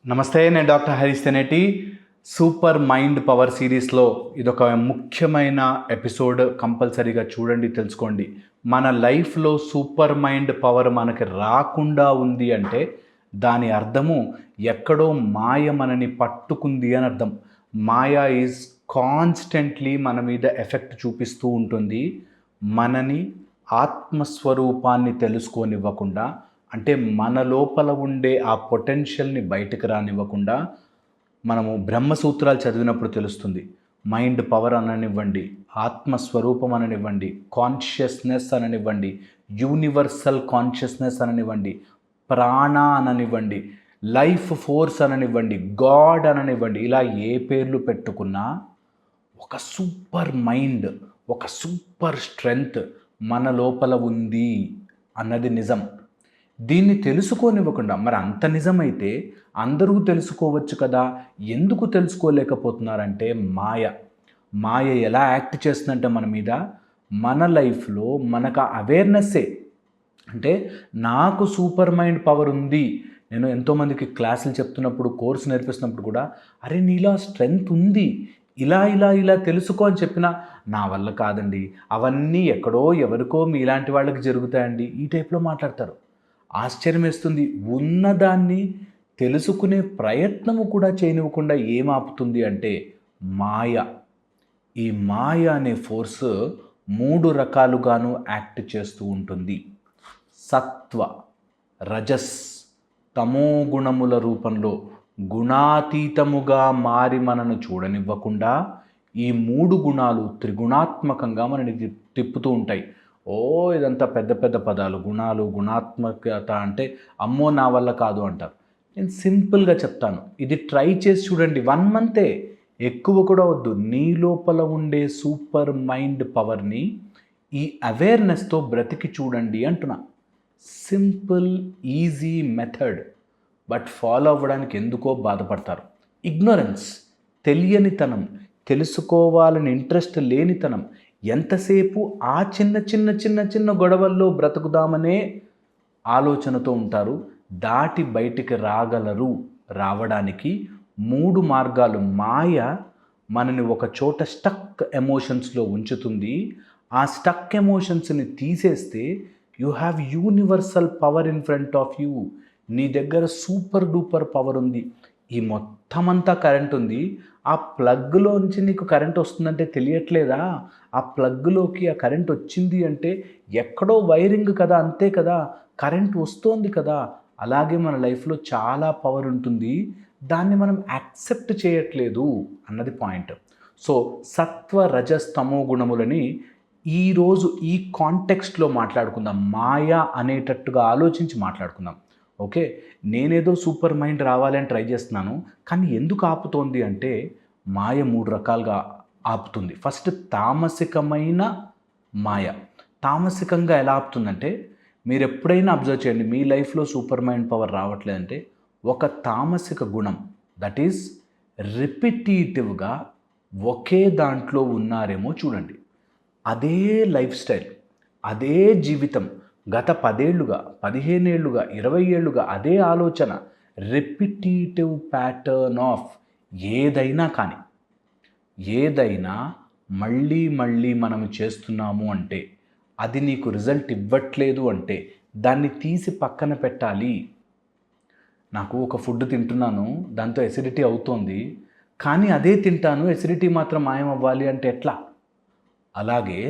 నమస్తే, నేను doctor Harish Teneti. Super mind power సిరీస్లో ఇదొక ముఖ్యమైన ఎపిసోడ్. కంపల్సరీగా చూడండి, తెలుసుకోండి. మన లైఫ్లో సూపర్ మైండ్ పవర్ మనకి రాకుండా ఉంది అంటే దాని అర్థము ఎక్కడో మాయ మనని పట్టుకుంది అని అర్థం. మాయ ఈజ్ కాన్స్టెంట్లీ మన మీద ఎఫెక్ట్ చూపిస్తూ ఉంటుంది. మనని ఆత్మస్వరూపాన్ని తెలుసుకోనివ్వకుండా, అంటే మన లోపల ఉండే ఆ పొటెన్షియల్ని బయటకు రానివ్వకుండా, మనము బ్రహ్మసూత్రాలు చదివినప్పుడు తెలుస్తుంది. మైండ్ పవర్ అననివ్వండి, ఆత్మస్వరూపం అననివ్వండి, కాన్షియస్నెస్ అననివ్వండి, యూనివర్సల్ కాన్షియస్నెస్ అననివ్వండి, ప్రాణ అననివ్వండి, లైఫ్ ఫోర్స్ అననివ్వండి, గాడ్ అననివ్వండి, ఇలా ఏ పేర్లు పెట్టుకున్నా ఒక సూపర్ మైండ్, ఒక సూపర్ స్ట్రెంగ్త్ మన లోపల ఉంది అన్నది నిజం. దీన్ని తెలుసుకోనివ్వకుండా, మరి అంత నిజమైతే అందరూ తెలుసుకోవచ్చు కదా, ఎందుకు తెలుసుకోలేకపోతున్నారంటే మాయ ఎలా యాక్ట్ చేస్తుందంటే మన మీద, మన లైఫ్లో మనకు అవేర్నెస్సే. అంటే నాకు సూపర్ మైండ్ పవర్ ఉంది. నేను ఎంతోమందికి క్లాసులు చెప్తున్నప్పుడు, కోర్సు నేర్పిస్తున్నప్పుడు కూడా, అరే నీలో స్ట్రెంగ్త్ ఉంది, ఇలా ఇలా ఇలా తెలుసుకో అని చెప్పినా, నా వల్ల కాదండి, అవన్నీ ఎక్కడో ఎవరికో మీలాంటి వాళ్ళకి జరుగుతాయండి, ఈ టైప్లో మాట్లాడతారు. ఆశ్చర్యం వేస్తుంది. ఉన్నదాన్ని తెలుసుకునే ప్రయత్నము కూడా చేయనివ్వకుండా ఏం ఆపుతుంది అంటే మాయ. ఈ మాయ అనే ఫోర్స్ 3 రకాలుగాను యాక్ట్ చేస్తూ ఉంటుంది. సత్వ, రజస్, తమో గుణముల రూపంలో గుణాతీతముగా మారి మనను చూడనివ్వకుండా ఈ 3 గుణాలు త్రిగుణాత్మకంగా మనని తిప్పుతూ ఉంటాయి. ఇదంతా పెద్ద పెద్ద పదాలు, గుణాలు, గుణాత్మకత అంటే అమ్మో నా వల్ల కాదు అంటారు. నేను సింపుల్గా చెప్తాను, ఇది ట్రై చేసి చూడండి. 1 మంతే, ఎక్కువ కూడా వద్దు. నీ లోపల ఉండే సూపర్ మైండ్ పవర్ని ఈ అవేర్నెస్తో బ్రతికి చూడండి అంటున్నా. Simple easy method, but follow అవ్వడానికి ఎందుకో బాధపడతారు. ఇగ్నోరెన్స్, తెలియనితనం, తెలుసుకోవాలని ఇంట్రెస్ట్ లేనితనం. ఎంతసేపు ఆ చిన్న చిన్న చిన్న చిన్న గొడవల్లో బ్రతుకుదామనే ఆలోచనతో ఉంటారు. దాటి బయటికి రాగలరు. రావడానికి 3 మార్గాలు. మాయ మనని ఒక చోట స్టక్ ఎమోషన్స్లో ఉంచుతుంది. ఆ స్టక్ ఎమోషన్స్ని తీసేస్తే you have universal power in front of you. నీ దగ్గర సూపర్ డూపర్ పవర్ ఉంది. ఈ మొత్తం అంతా కరెంట్ ఉంది. ఆ ప్లగ్లోంచి నీకు కరెంట్ వస్తుందంటే తెలియట్లేదా? ఆ ప్లగ్లోకి ఆ కరెంట్ వచ్చింది అంటే ఎక్కడో వైరింగ్ కదా, అంతే కదా, కరెంట్ వస్తోంది కదా. అలాగే మన లైఫ్లో చాలా పవర్ ఉంటుంది, దాన్ని మనం యాక్సెప్ట్ చేయట్లేదు అన్నది పాయింట్. సో సత్వ, రజస్, తమో గుణములని ఈరోజు ఈ కాంటెక్స్ట్లో మాట్లాడుకుందాం. మాయా అనేటట్టుగా ఆలోచించి మాట్లాడుకుందాం. ఓకే, నేనేదో సూపర్ మైండ్ రావాలని ట్రై చేస్తున్నాను, కానీ ఎందుకు ఆపుతోంది అంటే మాయ 3 రకాలుగా ఆపుతుంది. ఫస్ట్ తామసికమైన మాయ. తామసికంగా ఎలా ఆపుతుందంటే, మీరు ఎప్పుడైనా అబ్జర్వ్ చేయండి, మీ లైఫ్లో సూపర్ మైండ్ పవర్ రావట్లేదంటే ఒక తామసిక గుణం, దట్ ఈస్ రిపిటేటివ్గా ఒకే దాంట్లో ఉన్నారేమో చూడండి. అదే లైఫ్ స్టైల్, అదే జీవితం, గత 10 ఏళ్ళుగా, 15 ఏళ్ళుగా, 20 ఏళ్ళుగా అదే ఆలోచన, రిపిటేటివ్ ప్యాటర్న్ ఆఫ్ ఏదైనా కానీ, ఏదైనా మళ్ళీ మళ్ళీ మనం చేస్తున్నాము అంటే, అది నీకు రిజల్ట్ ఇవ్వట్లేదు అంటే దాన్ని తీసి పక్కన పెట్టాలి. నాకు ఒక ఫుడ్ తింటున్నాను, దాంతో ఎసిడిటీ అవుతోంది, కానీ అదే తింటాను, ఎసిడిటీ మాత్రం మాయం అవ్వాలి అంటే ఎట్లా? అలాగే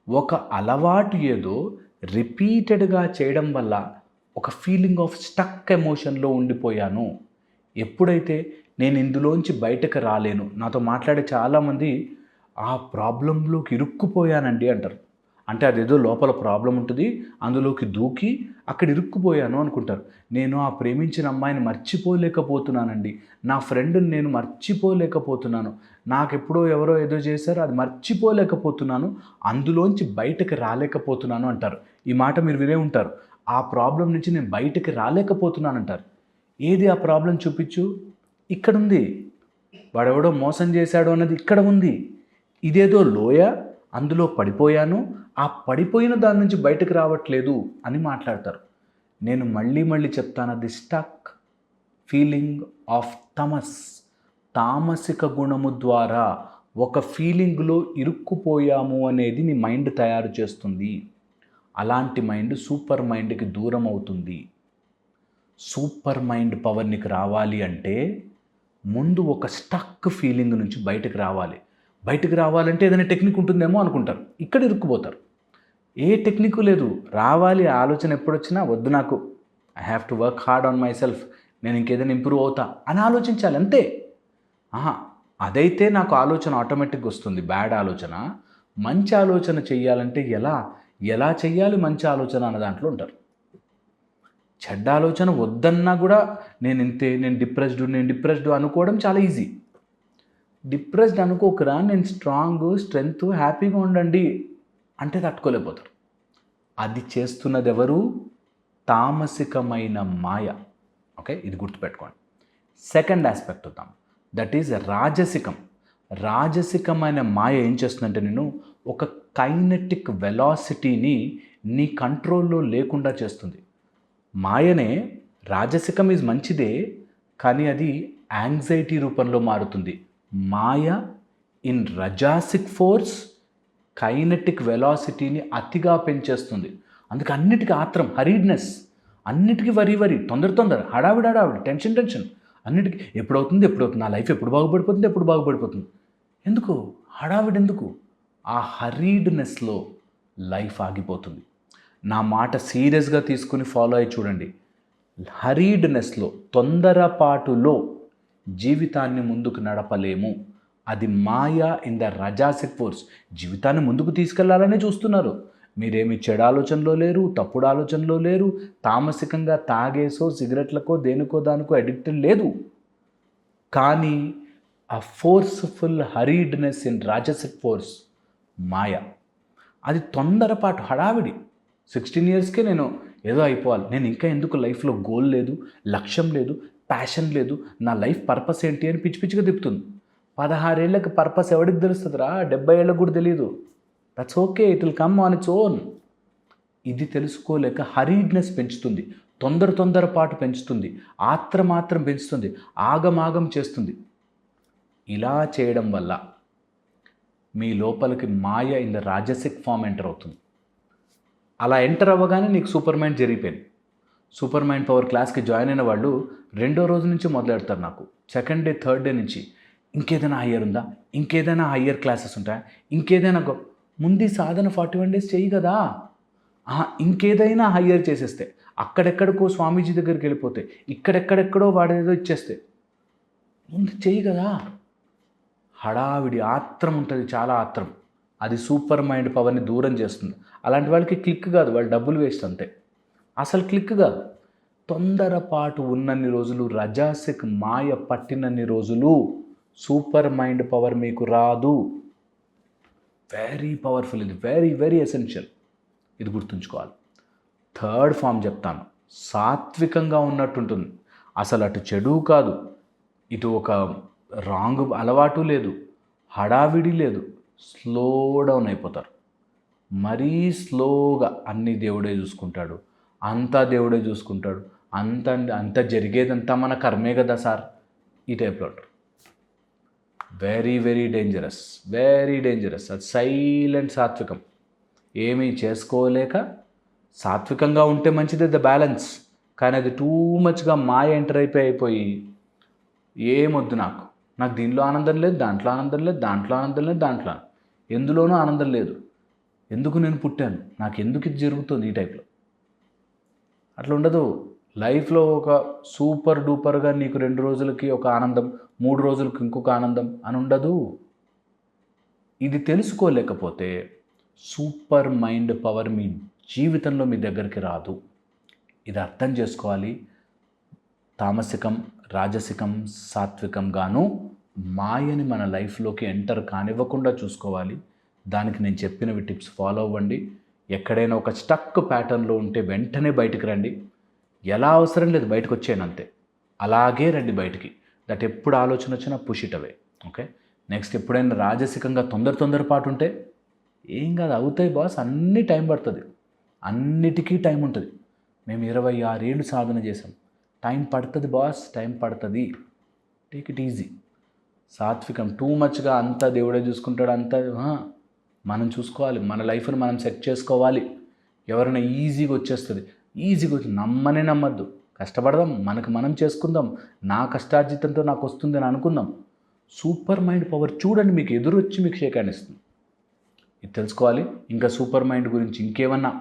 ఒక అలవాటు ఏదో రిపీటెడ్గా చేయడం వల్ల ఒక ఫీలింగ్ ఆఫ్ స్టక్ ఎమోషన్లో ఉండిపోయాను. ఎప్పుడైతే నేను ఇందులోంచి బయటకు రాలేను, నాతో మాట్లాడే చాలామంది ఆ ప్రాబ్లంలోకి ఇరుక్కుపోయానండి అంటారు. అంటే అదేదో లోపల ప్రాబ్లం ఉంటుంది, అందులోకి దూకి అక్కడ ఇరుక్కుపోయాను అనుకుంటారు. నేను ఆ ప్రేమించిన అమ్మాయిని మర్చిపోలేకపోతున్నానండి, నా ఫ్రెండ్ని నేను మర్చిపోలేకపోతున్నాను, నాకెప్పుడో ఎవరో ఏదో చేశారో అది మర్చిపోలేకపోతున్నాను, అందులోంచి బయటకు రాలేకపోతున్నాను అంటారు. ఈ మాట మీరు వినే ఉంటారు. ఆ ప్రాబ్లం నుంచి నేను బయటకు రాలేకపోతున్నాను అంటారు. ఏది ఆ ప్రాబ్లం చూపించు, ఇక్కడుంది. వాడెవడో మోసం చేశాడు అన్నది ఇక్కడ ఉంది. ఇదేదో లోయ, అందులో పడిపోయాను, ఆ పడిపోయిన దాని నుంచి బయటకు రావట్లేదు అని మాట్లాడతారు. నేను మళ్ళీ మళ్ళీ చెప్తాను, అది స్టక్. ఫీలింగ్ ఆఫ్ తామసిక గుణము ద్వారా ఒక ఫీలింగ్లో ఇరుక్కుపోయాము అనేది నీ మైండ్ తయారు చేస్తుంది. అలాంటి మైండ్ సూపర్ మైండ్కి దూరం అవుతుంది. సూపర్ మైండ్ పవర్ నీకు రావాలి అంటే ముందు ఒక స్టక్ ఫీలింగ్ నుంచి బయటకు రావాలి. బయటకు రావాలంటే ఏదైనా టెక్నిక్ ఉంటుందేమో అనుకుంటారు, ఇక్కడ ఇరుక్కుపోతారు. ఏ టెక్నిక్ లేదు. రావాలి ఆలోచన ఎప్పుడొచ్చినా, వద్దు నాకు, I have to work hard on my self, నేను ఇంకేదైనా ఇంప్రూవ్ అవుతా అని ఆలోచించాలి అంతే. అదైతే నాకు ఆలోచన ఆటోమేటిక్గా వస్తుంది. బ్యాడ్ ఆలోచన. మంచి ఆలోచన చెయ్యాలంటే ఎలా చెయ్యాలి మంచి ఆలోచన అన్న దాంట్లో ఉంటారు. చెడ్డ ఆలోచన వద్దన్నా కూడా నేను డిప్రెస్డ్ అనుకోవడం చాలా ఈజీ. డిప్రెస్డ్ అనుకోకరా, నేను స్ట్రెంగ్త్ హ్యాపీగా ఉండండి అంటే తట్టుకోలేకపోతారు. అది చేస్తున్నది ఎవరు? తామసికమైన మాయ. ఓకే, ఇది గుర్తుపెట్టుకోండి. సెకండ్ ఆస్పెక్ట్ వద్దాం, దట్ ఈజ్ రాజసికం. రాజసికమైన మాయ ఏం చేస్తుందంటే నేను ఒక కైనెటిక్ వెలాసిటీని నీ కంట్రోల్లో లేకుండా చేస్తుంది. మాయనే రాజసికం ఈజ్ మంచిదే, కానీ అది యాంగ్జైటీ రూపంలో మారుతుంది. మాయ ఇన్ రజాసిక్ ఫోర్స్ కైనెటిక్ వెలాసిటీని అతిగా పెంచేస్తుంది. అందుకే అన్నిటికీ ఆత్రం, హరీడ్నెస్, అన్నిటికీ వరి, తొందర, హడావిడి, టెన్షన్, అన్నిటికీ ఎప్పుడవుతుంది, నా లైఫ్ ఎప్పుడు బాగుపడిపోతుంది. ఎందుకు హడావిడి? ఎందుకు? ఆ హరీడ్నెస్లో లైఫ్ ఆగిపోతుంది. నా మాట సీరియస్గా తీసుకుని ఫాలో అయ్యి చూడండి. హరీడ్నెస్లో, తొందరపాటులో జీవితాన్ని ముందుకు నడపలేము. అది మాయా ఇన్ ద రజాసిక్ ఫోర్స్. జీవితాన్ని ముందుకు తీసుకెళ్లాలనే చూస్తున్నారు. మీరేమి చెడు ఆలోచనలో లేరు, తప్పుడు ఆలోచనలో లేరు, తామసికంగా తాగేసో సిగరెట్లకో దేనికో దానికో అడిక్టెడ్ లేదు. కానీ ఆ ఫోర్స్ఫుల్ హరీడ్నెస్ ఇన్ రాజసిక్ ఫోర్స్ మాయ. అది తొందరపాటు, హడావిడి. 16 ఇయర్స్కే నేను ఏదో అయిపోవాలి, నేను ఇంకా ఎందుకు లైఫ్లో గోల్ లేదు, లక్ష్యం లేదు, ప్యాషన్ లేదు, నా లైఫ్ పర్పస్ ఏంటి అని పిచ్చిగా తిప్పుతుంది. 16 ఏళ్ళకి పర్పస్ ఎవరికి తెలుస్తుందిరా? 70 ఏళ్ళకు కూడా తెలియదు. That's okay, it will come on its own. ఇది తెలుసుకోలేక హరీడ్నెస్ పెంచుతుంది, తొందరపాటు పెంచుతుంది, ఆత్రం పెంచుతుంది, ఆగమాగం చేస్తుంది. ఇలా చేయడం వల్ల మీ లోపలికి మాయ ఇన్ ద రాజసిక్ ఫామ్ ఎంటర్ అవుతుంది. అలా ఎంటర్ అవ్వగానే నీకు సూపర్ మైండ్ జరిగిపోయింది. సూపర్ మైండ్ పవర్ క్లాస్కి జాయిన్ అయిన వాళ్ళు 2వ రోజు నుంచి మొదలెడతారు. నాకు 2nd డే 3rd డే నుంచి ఇంకేదైనా హయ్యర్ ఉందా, ఇంకేదైనా హయ్యర్ క్లాసెస్ ఉంటాయా, ఇంకేదైనా ముందు సాధన 41 డేస్ చెయ్యి కదా. ఇంకేదైనా హయ్యర్ చేసేస్తే, అక్కడెక్కడికో స్వామీజీ దగ్గరికి వెళ్ళిపోతే, ఇక్కడెక్కడెక్కడో వాడేదో ఇచ్చేస్తే ముందు చెయ్యి కదా. హడావిడి, ఆత్రం ఉంటుంది, చాలా ఆత్రం. అది సూపర్ మైండ్ పవర్ని దూరం చేస్తుంది. అలాంటి వాళ్ళకి క్లిక్ కాదు, వాళ్ళు డబ్బులు వేస్ట్ అంతే. అసలు క్లిక్ కాదు. తొందరపాటు ఉన్నన్ని రోజులు, రజాసిక్ మాయ పట్టినన్ని రోజులు సూపర్ మైండ్ పవర్ మీకు రాదు. వెరీ పవర్ఫుల్, ఇది వెరీ ఎసెన్షియల్. ఇది గుర్తుంచుకోవాలి. 3rd ఫామ్ చెప్తాను. సాత్వికంగా ఉన్నట్టుంటుంది. అసలు అటు చెడు కాదు, ఇటు ఒక రాంగ్ అలవాటు లేదు, హడావిడి లేదు. స్లో డౌన్ అయిపోతారు. మరీ స్లోగా అన్నీ దేవుడే చూసుకుంటాడు, అంతా దేవుడే చూసుకుంటాడు, అంత జరిగేదంతా మన కర్మే కదా సార్, ఈ టైప్లో ఉంటారు. Very dangerous. అది సైలెంట్ సాత్వికం. ఏమీ చేసుకోలేక సాత్వికంగా ఉంటే మంచిది, ద బ్యాలెన్స్. కానీ అది టూ మచ్గా మాయ ఎంటర్ అయిపోయి ఏమొద్దు నాకు దీనిలో ఆనందం లేదు, దాంట్లో ఆనందం లేదు, దాంట్లో ఎందులోనూ ఆనందం లేదు. ఎందుకు నేను పుట్టాను, నాకు ఎందుకు ఇది జరుగుతుంది, ఈ టైప్లో. అట్లా ఉండదు. లైఫ్లో ఒక సూపర్ డూపర్గా నీకు 2 రోజులకి ఒక ఆనందం, 3 రోజులకి ఇంకొక ఆనందం అని ఉండదు. ఇది తెలుసుకోలేకపోతే సూపర్ మైండ్ పవర్ మీ జీవితంలో మీ దగ్గరికి రాదు. ఇది అర్థం చేసుకోవాలి. తామసికం, రాజసికం, సాత్వికంగాను మాయని మన లైఫ్లోకి ఎంటర్ కానివ్వకుండా చూసుకోవాలి. దానికి నేను చెప్పినవి టిప్స్ ఫాలో అవ్వండి. ఎక్కడైనా ఒక స్టక్ ప్యాటర్న్లో ఉంటే వెంటనే బయటకు రండి. ఎలా అవసరం లేదు, బయటకు వచ్చేయను అంతే. అలాగే రండి బయటికి. దట్ ఎప్పుడు ఆలోచన వచ్చినా push it away. Okay, next ఎప్పుడైనా రాజసికంగా తొందరపాటు ఉంటే ఏం కాదు, అవుతాయి బాస్, అన్నీ టైం పడుతుంది, అన్నిటికీ టైం ఉంటుంది. మేము 26 ఏళ్ళు సాధన చేసాం, టైం పడుతుంది బాస్, టైం పడుతుంది. Take it easy. సాత్వికం టూ మచ్గా అంతా దేవుడే చూసుకుంటాడు, అంతా మనం చూసుకోవాలి. మన లైఫ్ని మనం సెట్ చేసుకోవాలి. ఎవరైనా ఈజీగా వచ్చేస్తుంది, ఈజీగా వచ్చి నమ్మనే నమ్మద్దు. కష్టపడదాం, మనకు మనం చేసుకుందాం, నా కష్టార్జితంతో నాకు వస్తుంది అని అనుకుందాం. సూపర్ మైండ్ పవర్ చూడండి, మీకు ఎదురొచ్చి మీకు షేక్ హ్యాండ్ ఇస్తుంది. ఇది తెలుసుకోవాలి. ఇంకా సూపర్ మైండ్ గురించి ఇంకేమన్నా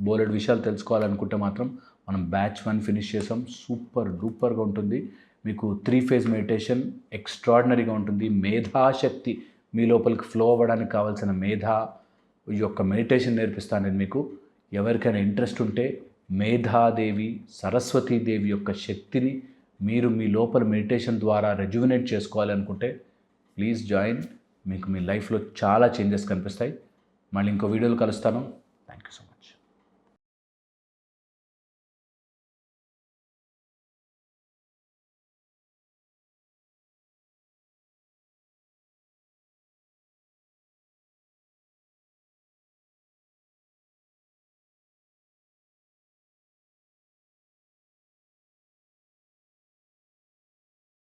బోలెడు విషయాలు తెలుసుకోవాలనుకుంటే మాత్రం మనం బ్యాచ్ 1 ఫినిష్ చేసాం. సూపర్ డూపర్గా ఉంటుంది. మీకు 3 ఫేజ్ మెడిటేషన్ ఎక్స్ట్రాడినరీగా ఉంటుంది. మేధాశక్తి మీ లోపలికి ఫ్లో అవ్వడానికి కావాల్సిన ఈ యొక్క మెడిటేషన్ నేర్పిస్తాను నేను మీకు. ఎవరికైనా ఇంట్రెస్ట్ ఉంటే మేధాదేవి, సరస్వతీదేవి యొక్క శక్తిని మీరు మీ లోపల మెడిటేషన్ ద్వారా రెజ్యువినేట్ చేసుకోవాలి అనుకుంటే ప్లీజ్ జాయిన్. మీకు మీ లైఫ్లో చాలా చేంజెస్ కనిపిస్తాయి. మళ్ళీ ఇంకో వీడియోలో కలుస్తాను. Thank you so much.